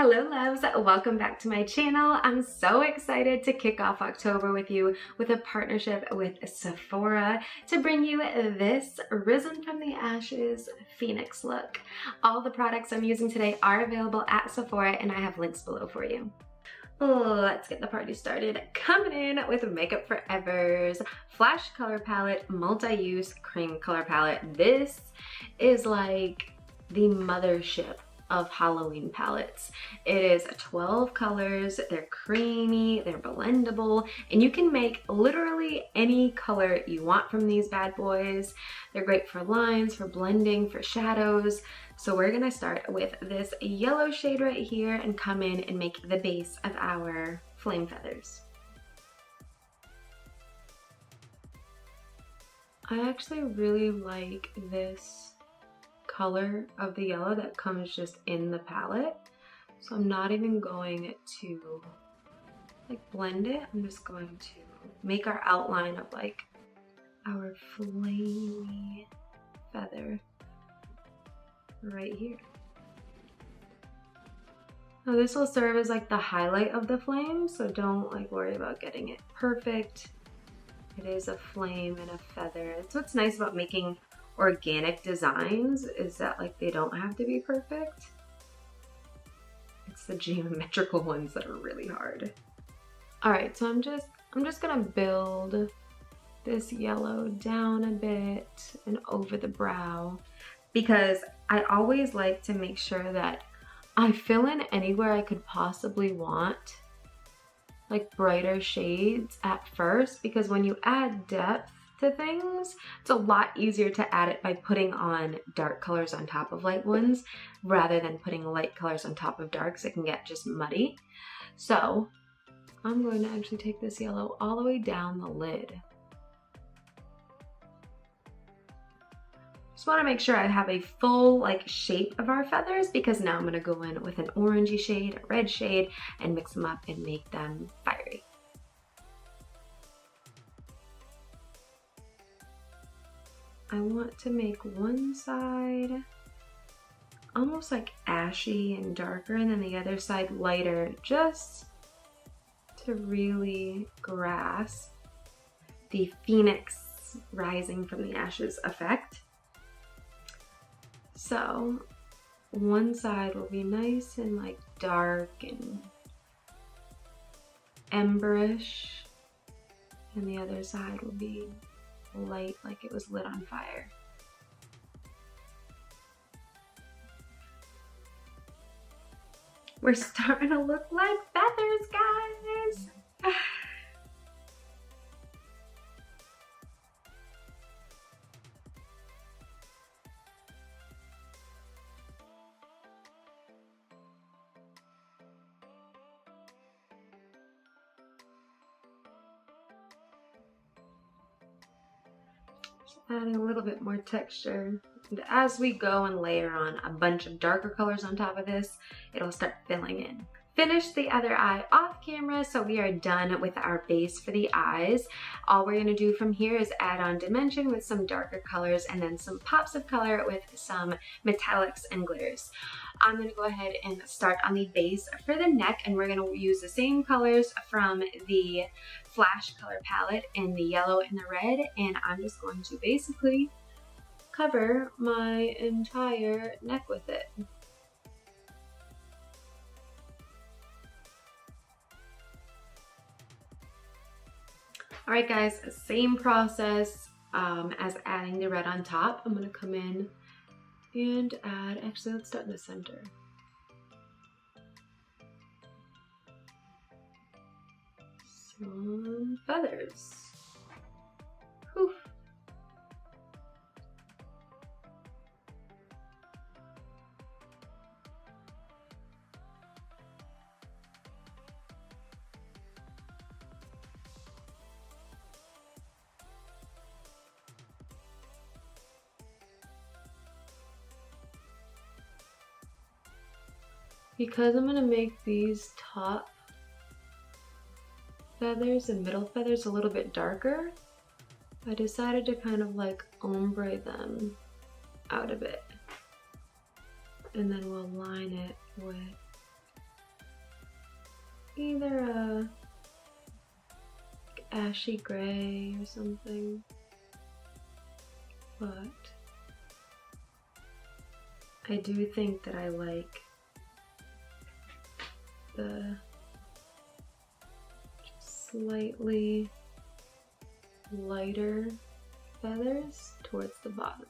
Hello loves, welcome back to my channel. I'm so excited to kick off October with you with a partnership with Sephora to bring you this Risen from the Ashes Phoenix look. All the products I'm using today are available at Sephora and I have links below for you. Let's get the party started. Coming in with Makeup Forever's Flash Color Palette Multi-Use Cream Color Palette. This is like the mothership of Halloween palettes. It is 12 colors, they're creamy, they're blendable, and you can make literally any color you want from these bad boys. They're great for lines, for blending, for shadows. So we're gonna start with this yellow shade right here and come in and make the base of our flame feathers. I actually really like this color of the yellow that comes just in the palette. So I'm not even going to like blend it. I'm just going to make our outline of like our flamey feather right here. Now this will serve as like the highlight of the flame, so don't like worry about getting it perfect. It is a flame and a feather. That's what's nice about making organic designs, is that like they don't have to be perfect. It's the geometrical ones that are really hard. All right, so I'm just gonna build this yellow down a bit and over the brow, because I always like to make sure that I fill in anywhere I could possibly want like brighter shades at first, because when you add depth to things, it's a lot easier to add it by putting on dark colors on top of light ones rather than putting light colors on top of darks. It can get just muddy. So I'm going to actually take this yellow all the way down the lid. Just want to make sure I have a full like shape of our feathers, because now I'm going to go in with an orangey shade, a red shade, and mix them up and make them fiery. I want to make one side almost like ashy and darker, and then the other side lighter, just to really grasp the phoenix rising from the ashes effect. So one side will be nice and like dark and emberish, and the other side will be light, like it was lit on fire. We're starting to look like feathers, guys. Adding a little bit more texture. And as we go and layer on a bunch of darker colors on top of this, it'll start filling in. Finished the other eye off camera, so we are done with our base for the eyes. All we're gonna do from here is add on dimension with some darker colors and then some pops of color with some metallics and glitters. I'm gonna go ahead and start on the base for the neck, and we're gonna use the same colors from the Flash Color Palette in the yellow and the red, and I'm just going to basically cover my entire neck with it. All right guys, same process as adding the red on top. I'm gonna come in and add, actually let's start in the center. Some feathers. Whew. Because I'm gonna make these top feathers and middle feathers a little bit darker, I decided to kind of like ombre them out a bit. And then we'll line it with either a ashy gray or something, but I do think that I like the slightly lighter feathers towards the bottom.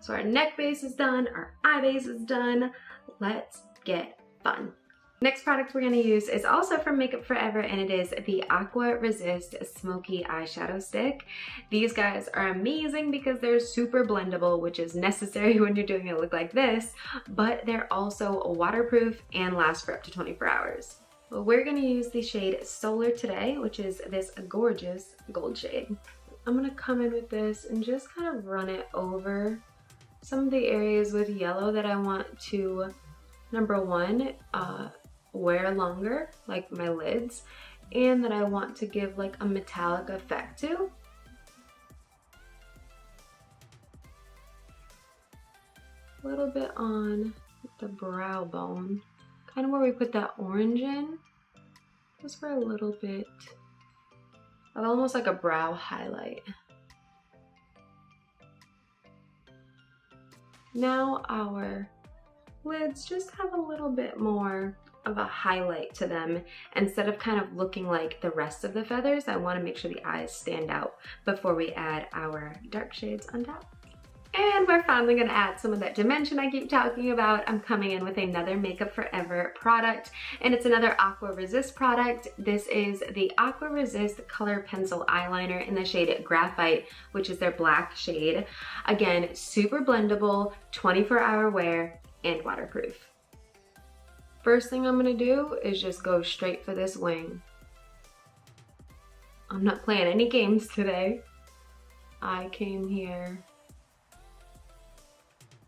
So our neck base is done, our eye base is done. Let's get fun. Next product we're going to use is also from Makeup Forever, and it is the Aqua Resist Smoky Eyeshadow Stick. These guys are amazing because they're super blendable, which is necessary when you're doing a look like this, but they're also waterproof and last for up to 24 hours. Well, we're going to use the shade Solar today, which is this gorgeous gold shade. I'm going to come in with this and just kind of run it over some of the areas with yellow that I want to, number one, wear longer, like my lids, and that I want to give like a metallic effect to. A little bit on the brow bone, kind of where we put that orange in, just for a little bit of almost like a brow highlight. Now our lids just have a little bit more of a highlight to them. Instead of kind of looking like the rest of the feathers, I want to make sure the eyes stand out before we add our dark shades on top. And we're finally going to add some of that dimension I keep talking about. I'm coming in with another Makeup Forever product, and it's another Aqua Resist product. This is the Aqua Resist Color Pencil Eyeliner in the shade Graphite, which is their black shade. Again, super blendable, 24-hour wear, and waterproof. First thing I'm gonna do is just go straight for this wing. I'm not playing any games today. I came here,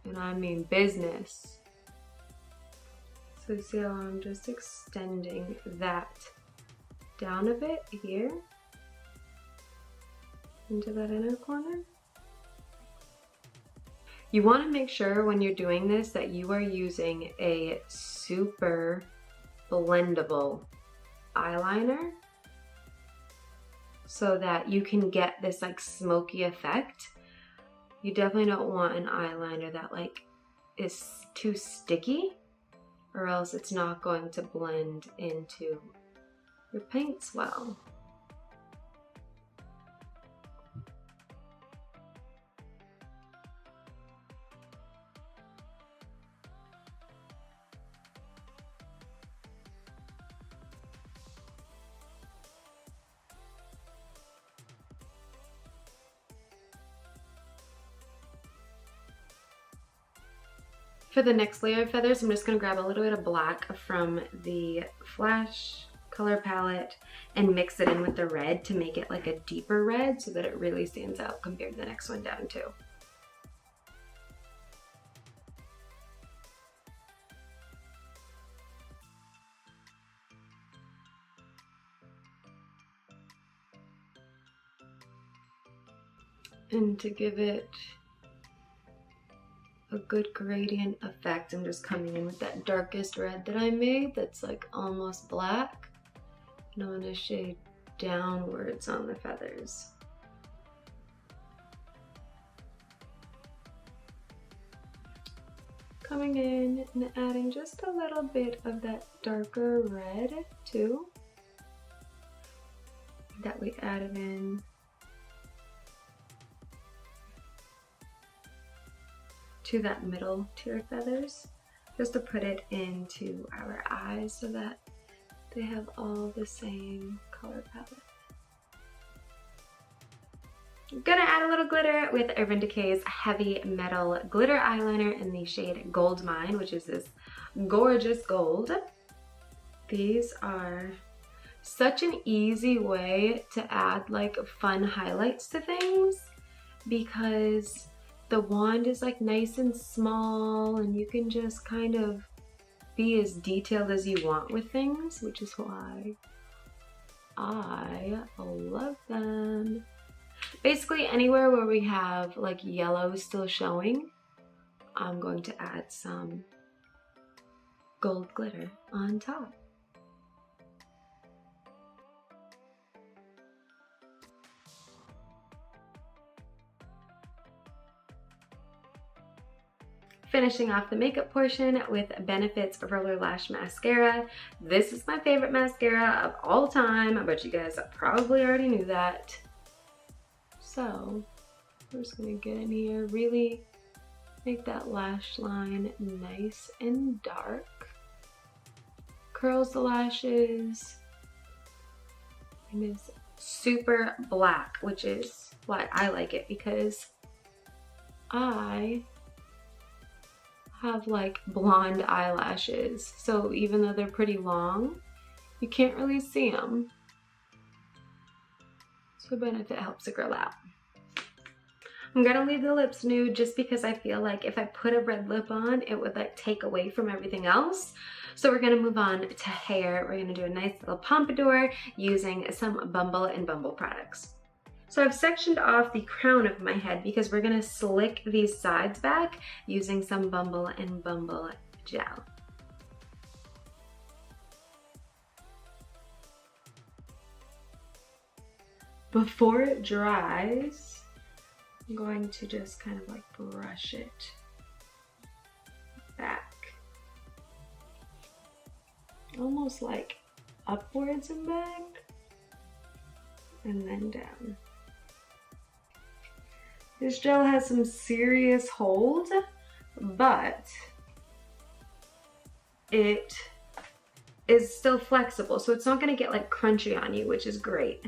and I mean business. So see how I'm just extending that down a bit here into that inner corner. You want to make sure when you're doing this that you are using a super blendable eyeliner so that you can get this like smoky effect. You definitely don't want an eyeliner that like is too sticky, or else it's not going to blend into your paints well. For the next layer of feathers, I'm just going to grab a little bit of black from the Flash color palette and mix it in with the red to make it like a deeper red so that it really stands out compared to the next one down too. And to give it a good gradient effect, I'm just coming in with that darkest red that I made that's like almost black, and I'm going to shade downwards on the feathers. Coming in and adding just a little bit of that darker red too that we added in to that middle tier feathers, just to put it into our eyes so that they have all the same color palette. I'm gonna add a little glitter with Urban Decay's Heavy Metal Glitter Eyeliner in the shade Goldmine, which is this gorgeous gold. These are such an easy way to add like fun highlights to things because the wand is like nice and small and you can just kind of be as detailed as you want with things, which is why I love them. Basically anywhere where we have like yellow still showing, I'm going to add some gold glitter on top. Finishing off the makeup portion with Benefit's RollerLash mascara. This is my favorite mascara of all time. I bet you guys probably already knew that. So I'm just gonna get in here, really make that lash line nice and dark. Curls the lashes. And it's super black, which is why I like it, because I have like blonde eyelashes, so even though they're pretty long, you can't really see them. So Benefit helps a girl out. I'm gonna leave the lips nude just because I feel like if I put a red lip on, it would like take away from everything else. So we're gonna move on to hair. We're gonna do a nice little pompadour using some Bumble and Bumble products. So I've sectioned off the crown of my head because we're gonna slick these sides back using some Bumble and Bumble Gel. Before it dries, I'm going to just kind of like brush it back. Almost like upwards and back, and then down. This gel has some serious hold, but it is still flexible, so it's not gonna get like crunchy on you, which is great.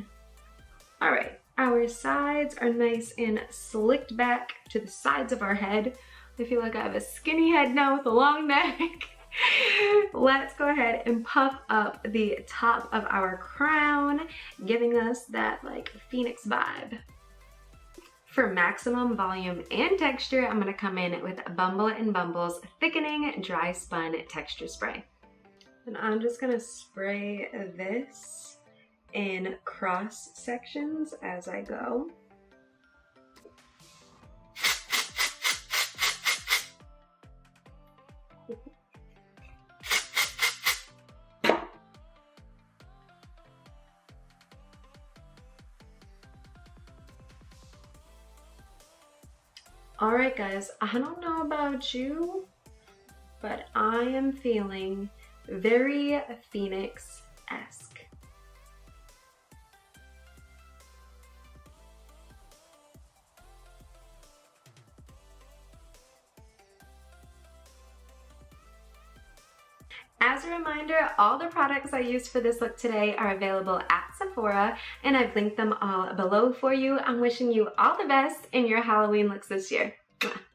All right, our sides are nice and slicked back to the sides of our head. I feel like I have a skinny head now with a long neck. Let's go ahead and puff up the top of our crown, giving us that like phoenix vibe. For maximum volume and texture, I'm gonna come in with Bumble and Bumble's Thickening Dryspun Texture Spray. And I'm just gonna spray this in cross sections as I go. All right, guys, I don't know about you, but I am feeling very Phoenix-esque. As a reminder, all the products I used for this look today are available at Sephora, and I've linked them all below for you. I'm wishing you all the best in your Halloween looks this year. Mwah.